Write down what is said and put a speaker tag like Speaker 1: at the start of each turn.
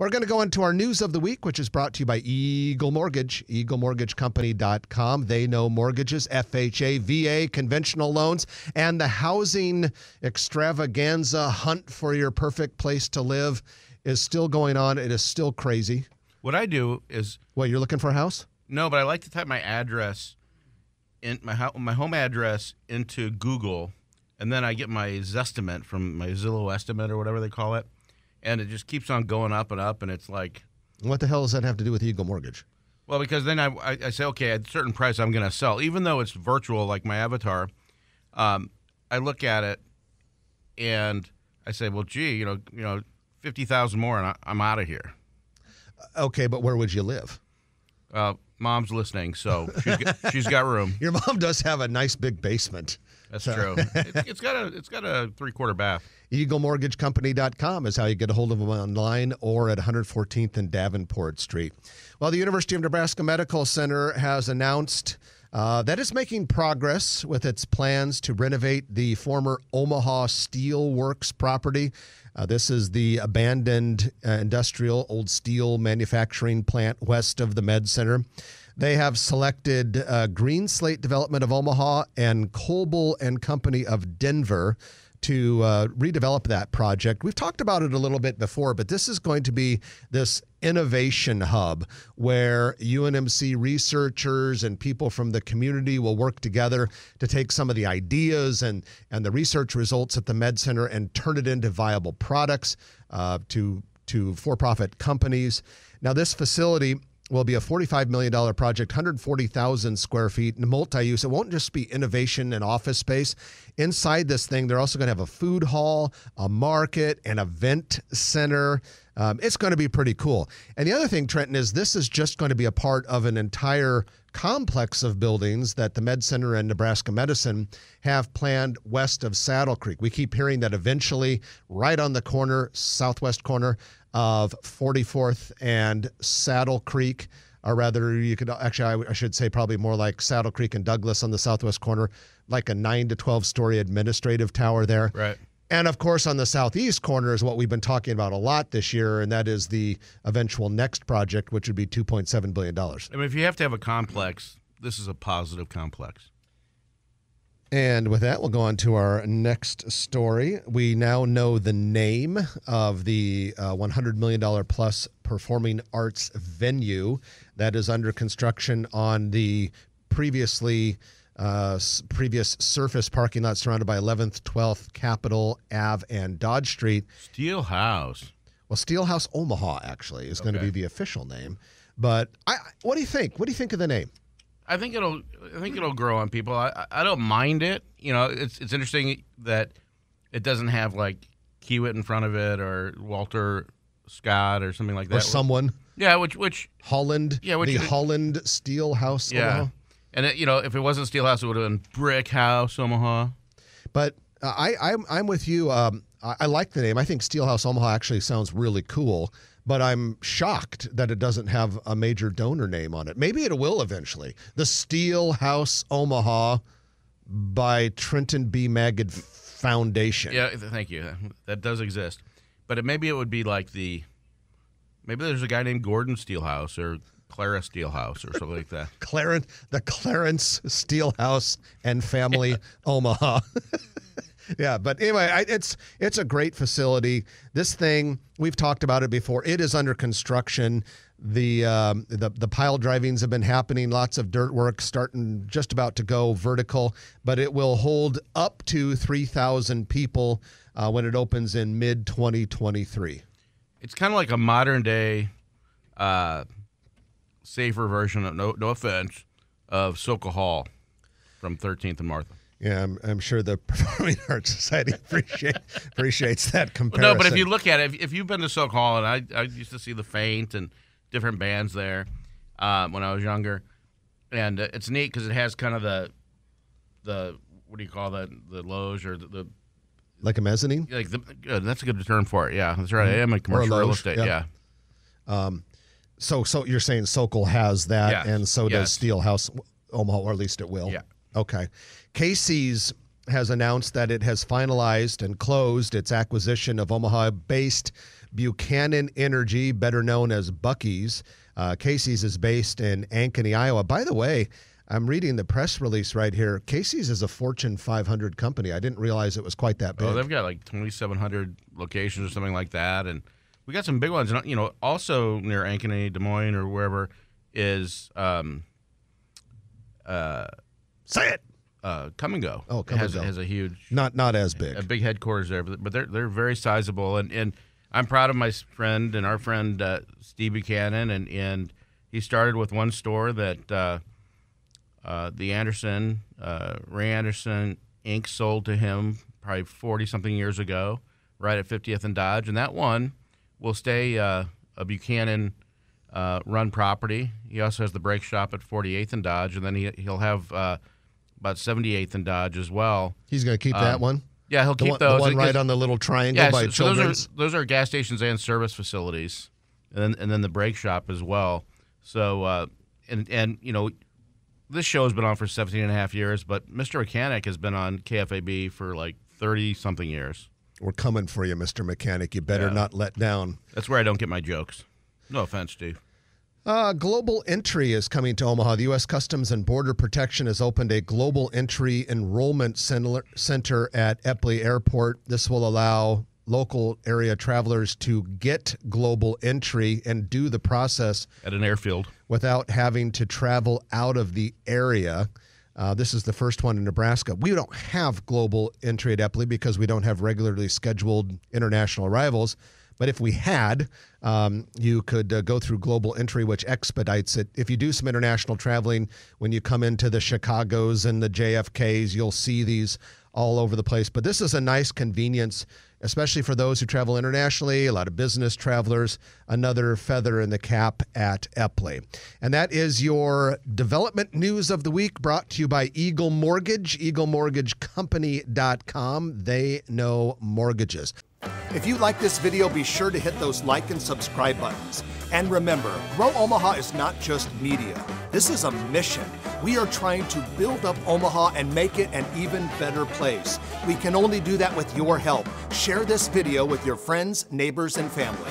Speaker 1: We're going to go into our news of the week, which is brought to you by Eagle Mortgage, EagleMortgageCompany.com. They know mortgages, FHA, VA, conventional loans, and the housing extravaganza hunt for your perfect place to live is still going on. It is still crazy.
Speaker 2: What I do is...
Speaker 1: What, you're looking for a house?
Speaker 2: No, but I like to type my address, in my home address into Google, and then I get my Zestimate from my Zillow Estimate or whatever they call it. And it just keeps on going up and up, and it's like...
Speaker 1: What the hell does that have to do with Eagle Mortgage?
Speaker 2: Well, because then I say, okay, at a certain price I'm going to sell. Even though it's virtual, like my avatar, I look at it, and I say, well, gee, 50,000 more, and I'm out of here.
Speaker 1: Okay, but where would you live?
Speaker 2: Mom's listening, so she's got room.
Speaker 1: Your mom does have a nice big basement.
Speaker 2: That's true. It's got a 3/4 bath.
Speaker 1: EagleMortgageCompany.com is how you get a hold of them online or at 114th and Davenport Street. Well, the University of Nebraska Medical Center has announced that it's making progress with its plans to renovate the former Omaha Steel Works property. This is the abandoned industrial old steel manufacturing plant west of the Med Center. They have selected Green Slate Development of Omaha and Coble and Company of Denver to redevelop that project. We've talked about it a little bit before, but this is going to be this innovation hub where UNMC researchers and people from the community will work together to take some of the ideas and the research results at the Med Center and turn it into viable products to for-profit companies. Now, this facility will be a $45 million project, 140,000 square feet, and multi-use. It won't just be innovation and office space. Inside this thing, they're also going to have a food hall, a market, an event center. It's going to be pretty cool. And the other thing, Trenton, is this is just going to be a part of an entire complex of buildings that the Med Center and Nebraska Medicine have planned west of Saddle Creek. We keep hearing that eventually, right on the corner, southwest corner of 44th and Saddle Creek, or rather, you could actually, I should say probably more like Saddle Creek and Douglas on the southwest corner, like a 9 to 12 story administrative tower there.
Speaker 2: Right.
Speaker 1: And of course, on the southeast corner is what we've been talking about a lot this year, and that is the eventual next project, which would be $2.7 billion.
Speaker 2: I mean, if you have to have a complex, this is a positive complex.
Speaker 1: And with that, we'll go on to our next story. We now know the name of the $100 million plus performing arts venue that is under construction on the previous surface parking lot surrounded by 11th, 12th, Capitol, Ave, and Dodge Street.
Speaker 2: Steelhouse.
Speaker 1: Well, Steelhouse Omaha, actually, is going to be the official name. But what do you think? What do you think of the name?
Speaker 2: I think it'll grow on people. I don't mind it. It's interesting that it doesn't have like Kiewit in front of it or Walter Scott or something like that.
Speaker 1: Or someone.
Speaker 2: Yeah, which
Speaker 1: Holland. Yeah, the Holland Steelhouse Omaha.
Speaker 2: And if it wasn't Steelhouse, it would have been Brick House Omaha.
Speaker 1: But I'm with you. I like the name. I think Steelhouse Omaha actually sounds really cool. But I'm shocked that it doesn't have a major donor name on it. Maybe it will eventually. The Steelhouse Omaha by Trenton B. Magid Foundation.
Speaker 2: Yeah, thank you. That does exist. But maybe it would be like maybe there's a guy named Gordon Steelhouse or Clara Steelhouse or something like that.
Speaker 1: The Clarence Steelhouse and Family Omaha. Yeah, but anyway, it's a great facility. This thing, we've talked about it before. It is under construction. The pile drivings have been happening. Lots of dirt work just about to go vertical, but it will hold up to 3,000 people when it opens in mid-2023.
Speaker 2: It's kind of like a modern day, safer version of no offense of Sokol Hall from 13th and Martha.
Speaker 1: Yeah, I'm sure the Performing Arts Society appreciates that comparison.
Speaker 2: No, but if you look at it, if you've been to Sokol Hall, and I used to see the Faint and different bands there when I was younger, and it's neat because it has kind of the what do you call that, the loge or the
Speaker 1: like a mezzanine?
Speaker 2: Like that's a good term for it. Yeah, that's right. I am in commercial real estate. Yeah.
Speaker 1: So you're saying Sokol has that,
Speaker 2: yes.
Speaker 1: And so does Steelhouse Omaha, or at least it will.
Speaker 2: Yeah.
Speaker 1: Okay. Casey's has announced that it has finalized and closed its acquisition of Omaha-based Buchanan Energy, better known as Buc-ee's. Casey's is based in Ankeny, Iowa. By the way, I'm reading the press release right here. Casey's is a Fortune 500 company. I didn't realize it was quite that big.
Speaker 2: Oh, they've got like 2,700 locations or something like that, and we got some big ones. And also near Ankeny, Des Moines, or wherever is
Speaker 1: Say it.
Speaker 2: Come and Go.
Speaker 1: Oh, Come and Go
Speaker 2: has a huge,
Speaker 1: not as big,
Speaker 2: a big headquarters there, but they're very sizable. And I'm proud of my friend and our friend Steve Buchanan, and he started with one store that the Anderson, Ray Anderson Inc. sold to him probably 40-something years ago, right at 50th and Dodge, and that one will stay a Buchanan run property. He also has the brake shop at 48th and Dodge, and then he'll have about 78th and Dodge as well.
Speaker 1: He's going to keep that one?
Speaker 2: Yeah, he'll keep those.
Speaker 1: The one right on the little triangle by Children's?
Speaker 2: Those are gas stations and service facilities, and then the brake shop as well. So, this show has been on for 17 and a half years, but Mr. Mechanic has been on KFAB for like 30-something years.
Speaker 1: We're coming for you, Mr. Mechanic. You better not let down.
Speaker 2: That's where I don't get my jokes. No offense, Steve.
Speaker 1: Global Entry is coming to Omaha. The U.S. Customs and Border Protection has opened a Global Entry Enrollment Center at Eppley Airport. This will allow local area travelers to get Global Entry and do the process
Speaker 2: at an airfield
Speaker 1: without having to travel out of the area. This is the first one in Nebraska. We don't have Global Entry at Eppley because we don't have regularly scheduled international arrivals. But if we had, you could go through Global Entry, which expedites it. If you do some international traveling, when you come into the Chicagos and the JFKs, you'll see these all over the place. But this is a nice convenience, especially for those who travel internationally, a lot of business travelers, another feather in the cap at Eppley. And that is your development news of the week, brought to you by Eagle Mortgage, EagleMortgageCompany.com. They know mortgages.
Speaker 3: If you like this video, be sure to hit those like and subscribe buttons. And remember, Grow Omaha is not just media. This is a mission. We are trying to build up Omaha and make it an even better place. We can only do that with your help. Share this video with your friends, neighbors, and family.